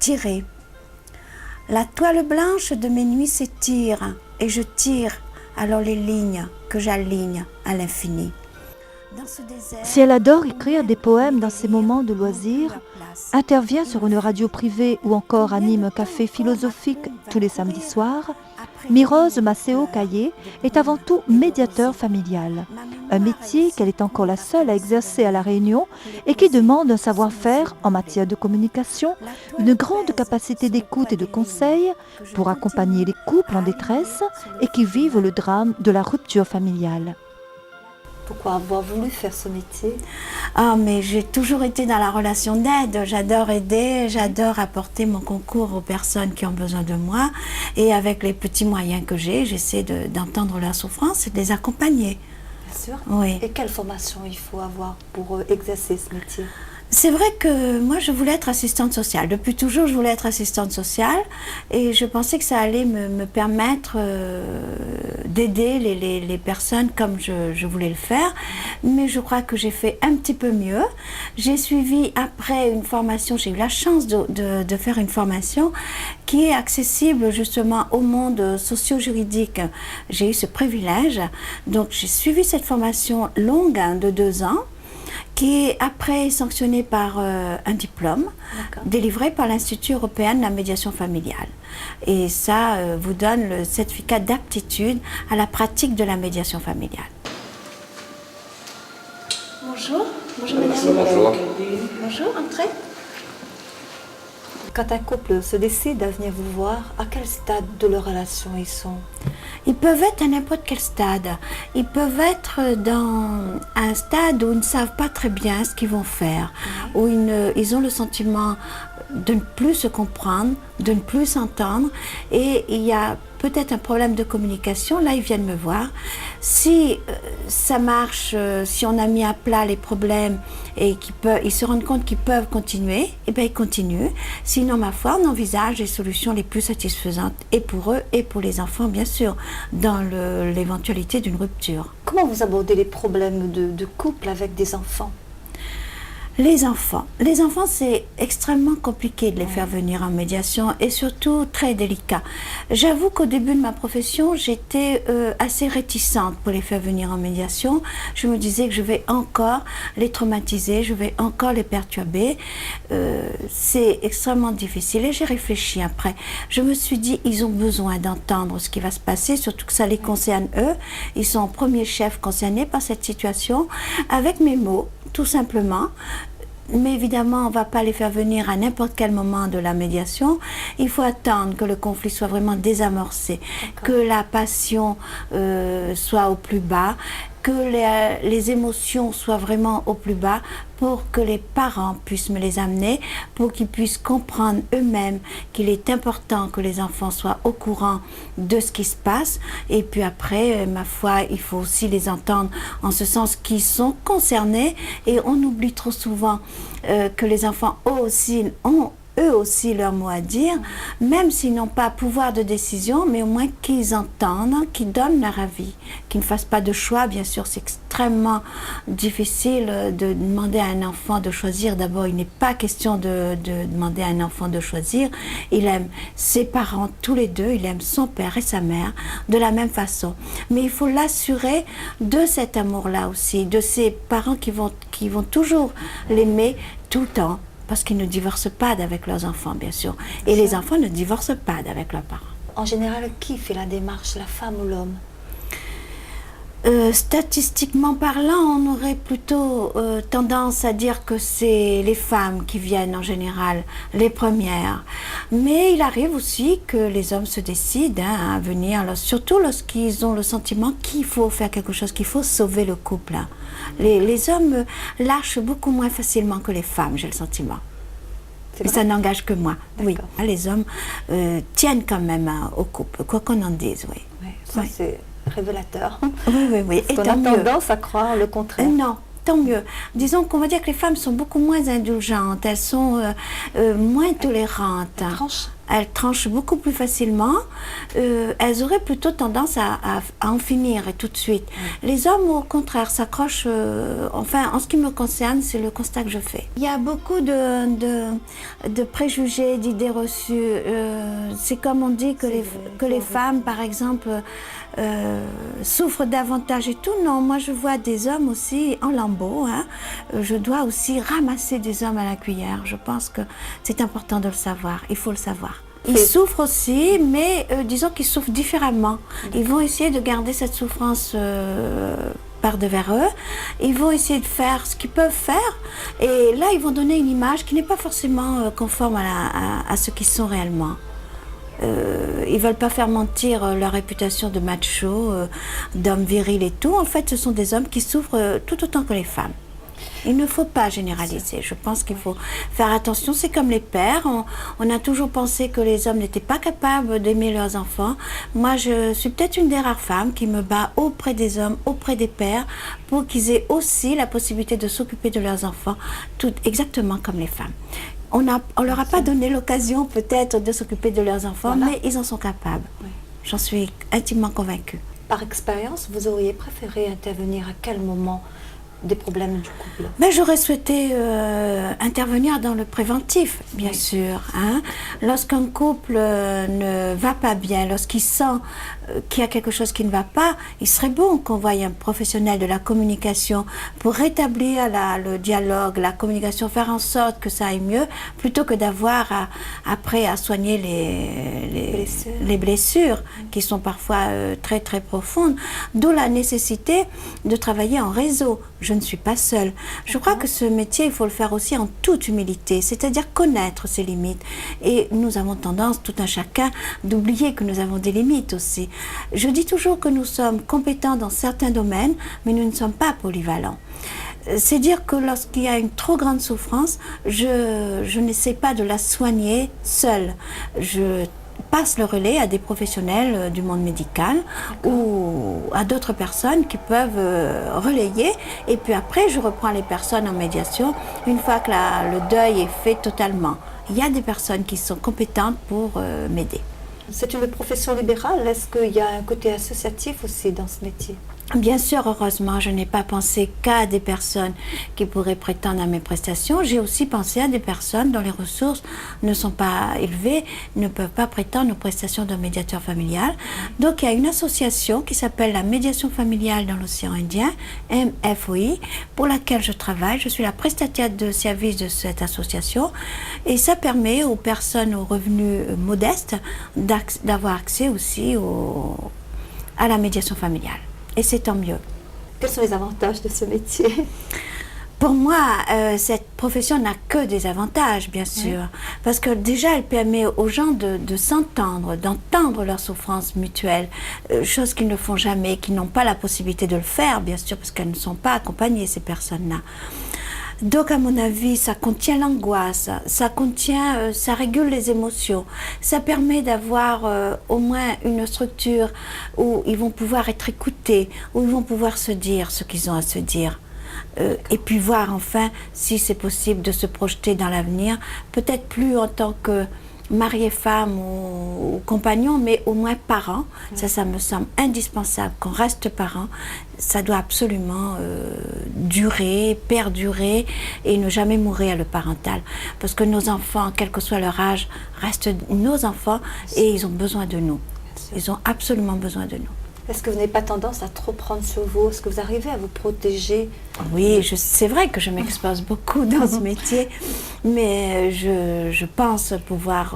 tirer. La toile blanche de mes nuits s'étire et je tire alors les lignes que j'aligne à l'infini. Si elle adore écrire des poèmes dans ses moments de loisirs, intervient sur une radio privée ou encore anime un café philosophique tous les samedis soirs, Mirose Maceo-Caillé est avant tout médiateur familial, un métier qu'elle est encore la seule à exercer à La Réunion et qui demande un savoir-faire en matière de communication, une grande capacité d'écoute et de conseil pour accompagner les couples en détresse et qui vivent le drame de la rupture familiale. Pourquoi avoir voulu faire ce métier? Ah, mais j'ai toujours été dans la relation d'aide. J'adore aider, j'adore apporter mon concours aux personnes qui ont besoin de moi. Et avec les petits moyens que j'ai, j'essaie d'entendre leur souffrance et de les accompagner. Bien sûr. Oui. Et quelle formation il faut avoir pour exercer ce métier? C'est vrai que moi, je voulais être assistante sociale. Depuis toujours, je voulais être assistante sociale et je pensais que ça allait me permettre d'aider les personnes comme je voulais le faire. Mais je crois que j'ai fait un petit peu mieux. J'ai suivi après une formation, j'ai eu la chance de faire une formation qui est accessible justement au monde socio-juridique. J'ai eu ce privilège. Donc, j'ai suivi cette formation longue de 2 ans, qui est après sanctionné par un diplôme délivré par l'Institut européen de la médiation familiale. Et ça vous donne le certificat d'aptitude à la pratique de la médiation familiale. Bonjour, bonjour madame. Bonjour. Bonjour, entrez. Quand un couple se décide à venir vous voir, à quel stade de leur relation ils sont? Ils peuvent être à n'importe quel stade. Ils peuvent être dans un stade où ils ne savent pas très bien ce qu'ils vont faire, où ils ont le sentiment de ne plus se comprendre, de ne plus s'entendre, et il y a peut-être un problème de communication. Là, ils viennent me voir. Si ça marche, si on a mis à plat les problèmes et ils se rendent compte qu'ils peuvent continuer, eh bien ils continuent. Sinon, ma foi, on envisage les solutions les plus satisfaisantes, et pour eux et pour les enfants, bien sûr, dans l'éventualité d'une rupture. Comment vous abordez les problèmes de couple avec des enfants? Les enfants, c'est extrêmement compliqué de les faire venir en médiation et surtout très délicat. J'avoue qu'au début de ma profession, j'étais assez réticente pour les faire venir en médiation. Je me disais que je vais encore les traumatiser, je vais encore les perturber. C'est extrêmement difficile et j'ai réfléchi après. Je me suis dit, ils ont besoin d'entendre ce qui va se passer, surtout que ça les concerne eux. Ils sont en premier chef concernés par cette situation, avec mes mots, tout simplement. Mais évidemment, on ne va pas les faire venir à n'importe quel moment de la médiation. Il faut attendre que le conflit soit vraiment désamorcé, que la passion soit au plus bas, que les émotions soient vraiment au plus bas, pour que les parents puissent me les amener, pour qu'ils puissent comprendre eux-mêmes qu'il est important que les enfants soient au courant de ce qui se passe. Et puis après, ma foi, il faut aussi les entendre en ce sens qu'ils sont concernés. Et on oublie trop souvent que les enfants ont eux aussi leur mot à dire, même s'ils n'ont pas pouvoir de décision, mais au moins qu'ils entendent, qu'ils donnent leur avis, qu'ils ne fassent pas de choix. Bien sûr, c'est extrêmement difficile de demander à un enfant de choisir. D'abord, il n'est pas question de demander à un enfant de choisir. Il aime ses parents tous les deux, il aime son père et sa mère de la même façon. Mais il faut l'assurer de cet amour-là aussi, de ces parents qui vont toujours l'aimer tout le temps. Parce qu'ils ne divorcent pas avec leurs enfants, bien sûr. Et les enfants ne divorcent pas avec leurs parents. En général, qui fait la démarche, la femme ou l'homme? Statistiquement parlant, on aurait plutôt tendance à dire que c'est les femmes qui viennent en général, les premières. Mais il arrive aussi que les hommes se décident à venir, surtout lorsqu'ils ont le sentiment qu'il faut faire quelque chose, qu'il faut sauver le couple. Les hommes lâchent beaucoup moins facilement que les femmes, j'ai le sentiment. Mais ça n'engage que moi. Oui, les hommes tiennent quand même au couple, quoi qu'on en dise, oui. Ça, c'est révélateur. Oui. Et on a tendance à croire le contraire. Non, tant mieux. Disons qu'on va dire que les femmes sont beaucoup moins indulgentes, elles sont moins tolérantes. elles tranchent beaucoup plus facilement, elles auraient plutôt tendance à en finir et tout de suite. Les hommes, au contraire, s'accrochent, enfin, en ce qui me concerne, c'est le constat que je fais. Il y a beaucoup de préjugés, d'idées reçues. C'est comme on dit que les femmes, par exemple, souffrent davantage et tout. Non, moi je vois des hommes aussi en lambeaux. Hein. Je dois aussi ramasser des hommes à la cuillère. Je pense que c'est important de le savoir, il faut le savoir. Ils souffrent aussi, mais disons qu'ils souffrent différemment. Ils vont essayer de garder cette souffrance par-devers eux. Ils vont essayer de faire ce qu'ils peuvent faire. Et là, ils vont donner une image qui n'est pas forcément conforme à ce qu'ils sont réellement. Ils ne veulent pas faire mentir leur réputation de macho, d'hommes virils et tout. En fait, ce sont des hommes qui souffrent tout autant que les femmes. Il ne faut pas généraliser. Je pense qu'il faut faire attention. C'est comme les pères. On a toujours pensé que les hommes n'étaient pas capables d'aimer leurs enfants. Moi, je suis peut-être une des rares femmes qui me bat auprès des hommes, auprès des pères, pour qu'ils aient aussi la possibilité de s'occuper de leurs enfants, exactement comme les femmes. On ne leur a pas donné l'occasion peut-être de s'occuper de leurs enfants, mais ils en sont capables. Oui. J'en suis intimement convaincue. Par expérience, vous auriez préféré intervenir à quel moment des problèmes du couple? Mais j'aurais souhaité intervenir dans le préventif, bien sûr. Hein. Lorsqu'un couple ne va pas bien, lorsqu'il sent qu'il y a quelque chose qui ne va pas, il serait bon qu'on voie un professionnel de la communication pour rétablir le dialogue, la communication, faire en sorte que ça aille mieux, plutôt que d'avoir après à soigner les blessures qui sont parfois très très profondes. D'où la nécessité de travailler en réseau. Je ne suis pas seule. Je crois que ce métier, il faut le faire aussi en toute humilité, c'est-à-dire connaître ses limites. Et nous avons tendance, tout un chacun, d'oublier que nous avons des limites aussi. Je dis toujours que nous sommes compétents dans certains domaines, mais nous ne sommes pas polyvalents. C'est dire que lorsqu'il y a une trop grande souffrance, je n'essaie pas de la soigner seule. Je passe le relais à des professionnels du monde médical ou à d'autres personnes qui peuvent relayer, et puis après je reprends les personnes en médiation une fois que le deuil est fait totalement. Il y a des personnes qui sont compétentes pour m'aider. C'est une profession libérale, est-ce qu'il y a un côté associatif aussi dans ce métier? Bien sûr, heureusement, je n'ai pas pensé qu'à des personnes qui pourraient prétendre à mes prestations. J'ai aussi pensé à des personnes dont les ressources ne sont pas élevées, ne peuvent pas prétendre aux prestations d'un médiateur familial. Donc, il y a une association qui s'appelle la médiation familiale dans l'océan Indien, MFOI, pour laquelle je travaille. Je suis la prestataire de service de cette association et ça permet aux personnes aux revenus modestes d'avoir accès aussi à la médiation familiale. Et c'est tant mieux. Quels sont les avantages de ce métier? Pour moi, cette profession n'a que des avantages, bien sûr. Oui. Parce que déjà, elle permet aux gens de s'entendre, d'entendre leurs souffrances mutuelles, chose qu'ils ne font jamais, qu'ils n'ont pas la possibilité de le faire, bien sûr, parce qu'elles ne sont pas accompagnées, ces personnes-là. Donc, à mon avis, ça contient l'angoisse, ça régule les émotions, ça permet d'avoir au moins une structure où ils vont pouvoir être écoutés, où ils vont pouvoir se dire ce qu'ils ont à se dire. Et puis voir enfin si c'est possible de se projeter dans l'avenir, peut-être plus en tant que mari-femme ou compagnon, mais au moins parents. Ça me semble indispensable qu'on reste parents. Ça doit absolument durer, perdurer et ne jamais mourir le parental. Parce que nos enfants, quel que soit leur âge, restent nos enfants et ils ont besoin de nous. Ils ont absolument besoin de nous. Est-ce que vous n'avez pas tendance à trop prendre sur vous? Est-ce que vous arrivez à vous protéger? Oui, c'est vrai que je m'expose beaucoup dans ce métier, mais je pense pouvoir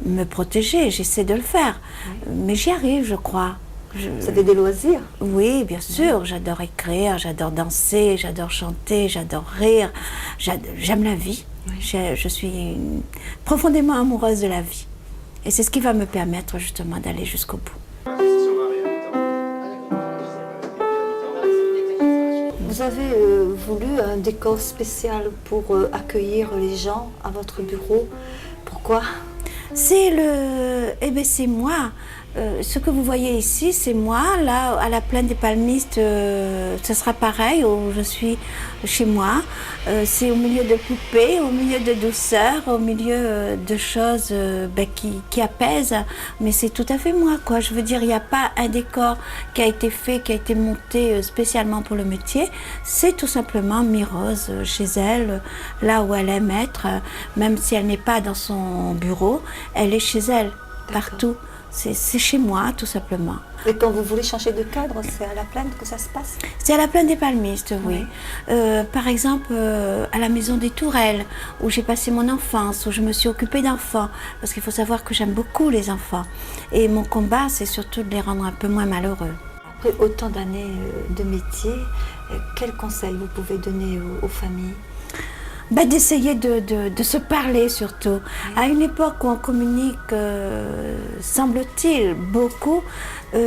me protéger, j'essaie de le faire. Oui. Mais j'y arrive, je crois. Vous avez des loisirs? Oui, bien sûr, j'adore écrire, j'adore danser, j'adore chanter, j'adore rire, j'aime la vie. Oui. Je suis profondément amoureuse de la vie. Et c'est ce qui va me permettre justement d'aller jusqu'au bout. Vous avez voulu un décor spécial pour accueillir les gens à votre bureau. Pourquoi? C'est moi. Ce que vous voyez ici, c'est moi. Là, à la plaine des Palmistes, ce sera pareil, où je suis chez moi. C'est au milieu de poupées, au milieu de douceur, au milieu de choses qui apaisent. Mais c'est tout à fait moi, quoi. Je veux dire, il n'y a pas un décor qui a été fait, qui a été monté spécialement pour le métier. C'est tout simplement Mirose, chez elle, là où elle aime être. Même si elle n'est pas dans son bureau, elle est chez elle, partout. C'est chez moi, tout simplement. Et quand vous voulez changer de cadre, c'est à la plaine que ça se passe? C'est à la plaine des Palmistes, oui. Par exemple, à la maison des Tourelles, où j'ai passé mon enfance, où je me suis occupée d'enfants. Parce qu'il faut savoir que j'aime beaucoup les enfants. Et mon combat, c'est surtout de les rendre un peu moins malheureux. Après autant d'années de métier, quels conseils vous pouvez donner aux familles? D'essayer de se parler surtout. Oui. À une époque où on communique, semble-t-il, beaucoup,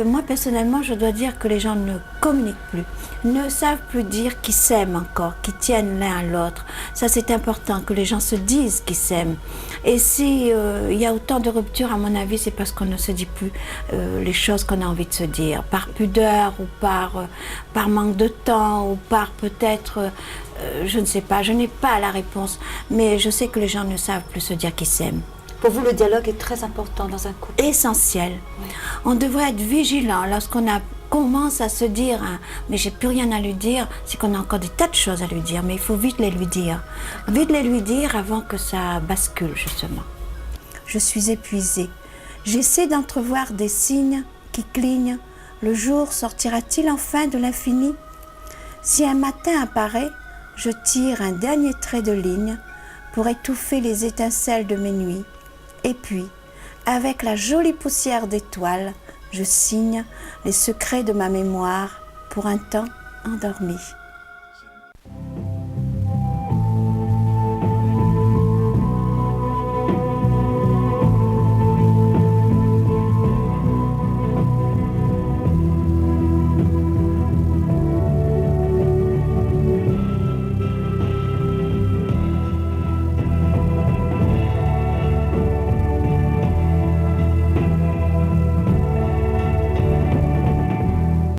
moi personnellement je dois dire que les gens ne communiquent plus, ne savent plus dire qu'ils s'aiment encore, qu'ils tiennent l'un à l'autre. Ça c'est important, que les gens se disent qu'ils s'aiment. Et si il y a autant de ruptures, à mon avis, c'est parce qu'on ne se dit plus les choses qu'on a envie de se dire, par pudeur ou par manque de temps ou par peut-être... je ne sais pas, je n'ai pas la réponse, mais je sais que les gens ne savent plus se dire qu'ils s'aiment. Pour vous, le dialogue est très important dans un couple? Essentiel. Oui. On devrait être vigilant lorsqu'on commence à se dire hein, mais j'ai plus rien à lui dire, c'est qu'on a encore des tas de choses à lui dire, mais il faut vite les lui dire. Vite les lui dire avant que ça bascule, justement. Je suis épuisée. J'essaie d'entrevoir des signes qui clignent. Le jour sortira-t-il enfin de l'infini? Si un matin apparaît, je tire un dernier trait de ligne pour étouffer les étincelles de mes nuits. Et puis, avec la jolie poussière d'étoiles, je signe les secrets de ma mémoire pour un temps endormi.